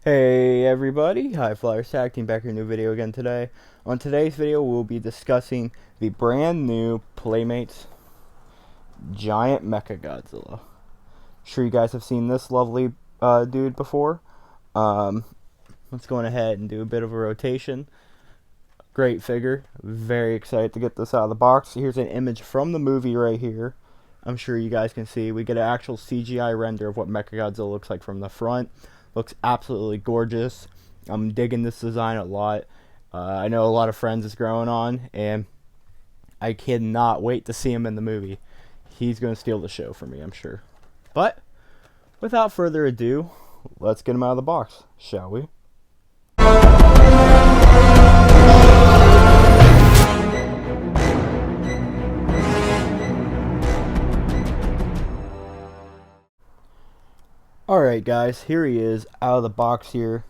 Hey everybody, High Flyers Tag Team back here, new video again today. On today's video, we'll be discussing the brand new Playmates Giant Mechagodzilla. Sure you guys have seen this lovely dude before. Um, let's go on ahead and do a bit of a rotation. Great figure. Very excited to get this out of the box. Here's an image from the movie right here. I'm sure you guys can see. We get an actual CGI render of what Mechagodzilla looks like from the front. Looks absolutely gorgeous. I'm digging this design a lot. I know a lot of friends is growing on, and I cannot wait to see him in the movie. He's going to steal the show for me, I'm sure. But without further ado, let's get him out of the box, shall we? Alright guys, here he is out of the box here.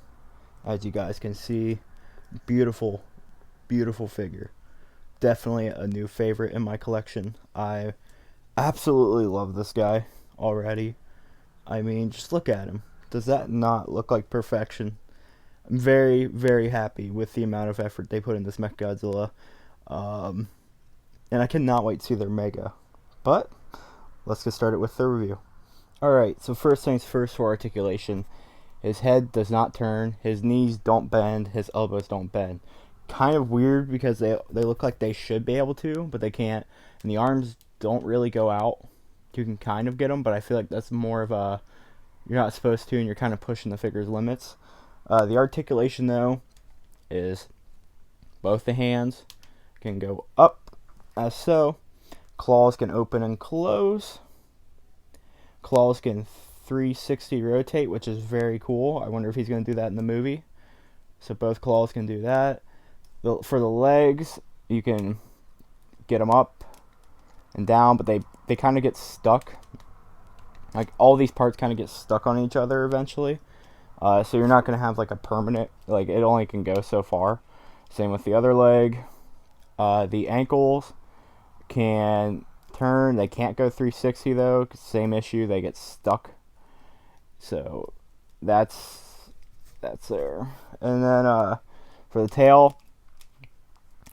As you guys can see, beautiful, beautiful figure. Definitely a new favorite in my collection. I absolutely love this guy already. I mean, just look at him. Does that not look like perfection? I'm very, very happy with the amount of effort they put in this Mechagodzilla. Um, and I cannot wait to see their Mega. But, let's get started with the review. Alright, so first things first for articulation. His head does not turn, his knees don't bend, his elbows don't bend. Kind of weird because they look like they should be able to, but they can't. And the arms don't really go out. You can kind of get them, but I feel like that's more of a, you're not supposed to, and you're kind of pushing the figure's limits. The articulation, though, is both the hands can go up, as so. Claws can open and close. Claws can 360 rotate, which is very cool. I wonder if he's going to do that in the movie. So both claws can do that. For the legs, you can get them up and down, but they kind of get stuck. Like, all these parts kind of get stuck on each other eventually. So you're not going to have like a permanent, like, it only can go so far. Same with the other leg. The ankles can turn. They can't go 360 though. Same issue, they get stuck. So that's there. And then for the tail,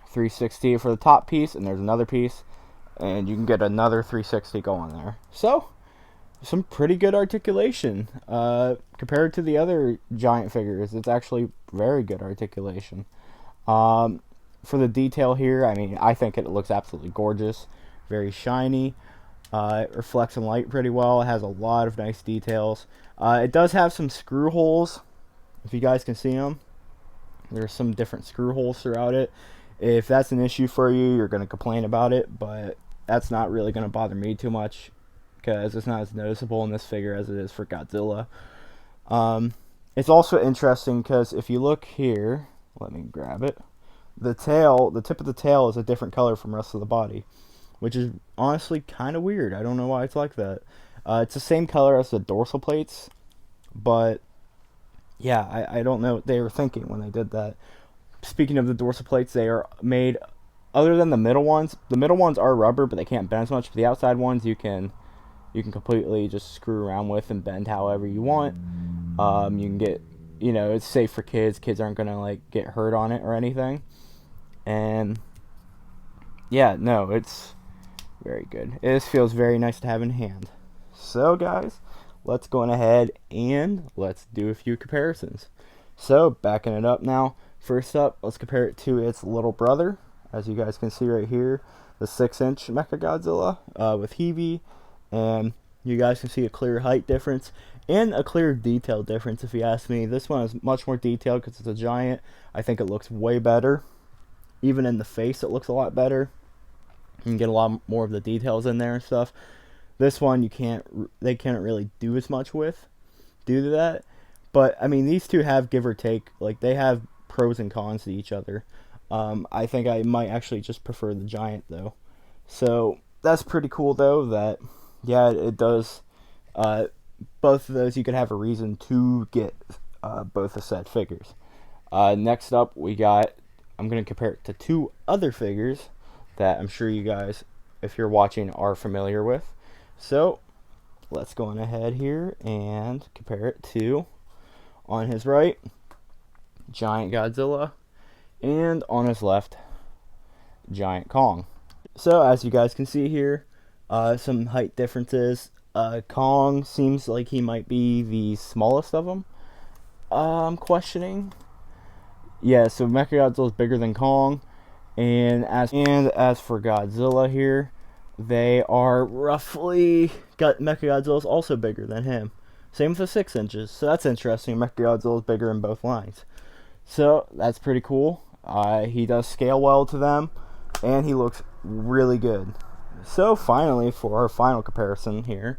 360 for the top piece, and there's another piece, and you can get another 360 going there. So some pretty good articulation compared to the other giant figures. It's actually very good articulation. For the detail here, I mean, I think it looks absolutely gorgeous. Very shiny. It reflects some light pretty well. It has a lot of nice details. It does have some screw holes, if you guys can see them. There's some different screw holes throughout it. If that's an issue for you, you're going to complain about it, but that's not really going to bother me too much because it's not as noticeable in this figure as it is for Godzilla. It's also interesting because if you look here, let me grab it. The tip of the tail is a different color from the rest of the body, which is honestly kind of weird. I don't know why it's like that. It's the same color as the dorsal plates, but yeah, I don't know what they were thinking when they did that. Speaking of the dorsal plates, they are made, other than the middle ones are rubber, but they can't bend as much. But the outside ones you can completely just screw around with and bend however you want. You can get, it's safe for kids. Kids aren't gonna like get hurt on it or anything. And yeah, no, it's very good. It just feels very nice to have in hand. So guys, let's go on ahead and let's do a few comparisons. So backing it up now. First up, let's compare it to its little brother. As you guys can see right here, the 6-inch Mechagodzilla with Heavy. And you guys can see a clear height difference and a clear detail difference if you ask me. This one is much more detailed because it's a giant. I think it looks way better. Even in the face it looks a lot better. You can get a lot more of the details in there and stuff. This one they can't really do as much with due to that. But I mean, these two have, give or take, like, they have pros and cons to each other. I think I might actually just prefer the giant though. So that's pretty cool though, that yeah, it does both of those. You could have a reason to get both the set figures. Next up we got, I'm going to compare it to two other figures that I'm sure you guys, if you're watching, are familiar with. So let's go on ahead here and compare it to On his right, Giant Godzilla, and on his left, Giant Kong. So as you guys can see here, some height differences. Kong seems like he might be the smallest of them. I'm questioning. Yeah, so Mechagodzilla is bigger than Kong, and as for Godzilla here, they are roughly Mechagodzilla is also bigger than him. Same with the 6 inches, so that's interesting. Mechagodzilla is bigger in both lines, so that's pretty cool. He does scale well to them, and he looks really good. So finally, for our final comparison here,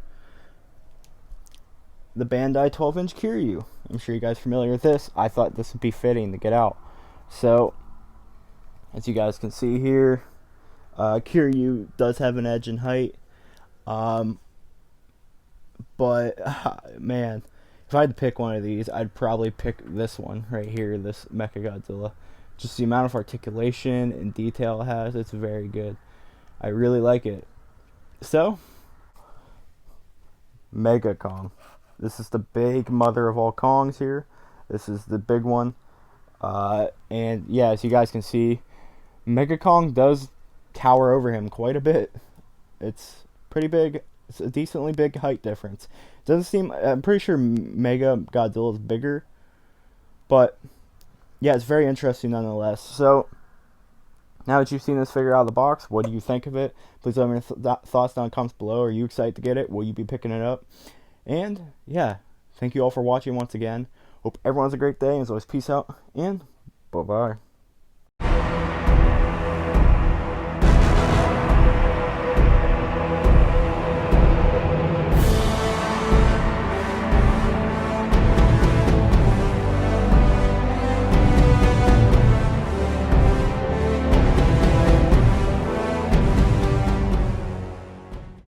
the Bandai 12-inch Kiryu. I'm sure you guys are familiar with this. I thought this would be fitting to get out. So, as you guys can see here, Kiryu does have an edge in height. But, man, if I had to pick one of these, I'd probably pick this one right here, this Mechagodzilla. Just the amount of articulation and detail it has, it's very good. I really like it. So, Mega Kong. This is the big mother of all Kongs here. This is the big one. And yeah, as you guys can see, Mega Kong does tower over him quite a bit. It's pretty big. It's a decently big height difference. Doesn't seem. I'm pretty sure Mega Godzilla is bigger, but yeah, it's very interesting nonetheless. So now that you've seen this figure out of the box, what do you think of it? Please let me know your thoughts down in the comments below. Are you excited to get it? Will you be picking it up? And yeah, thank you all for watching once again. Hope everyone has a great day. As always, peace out and bye bye.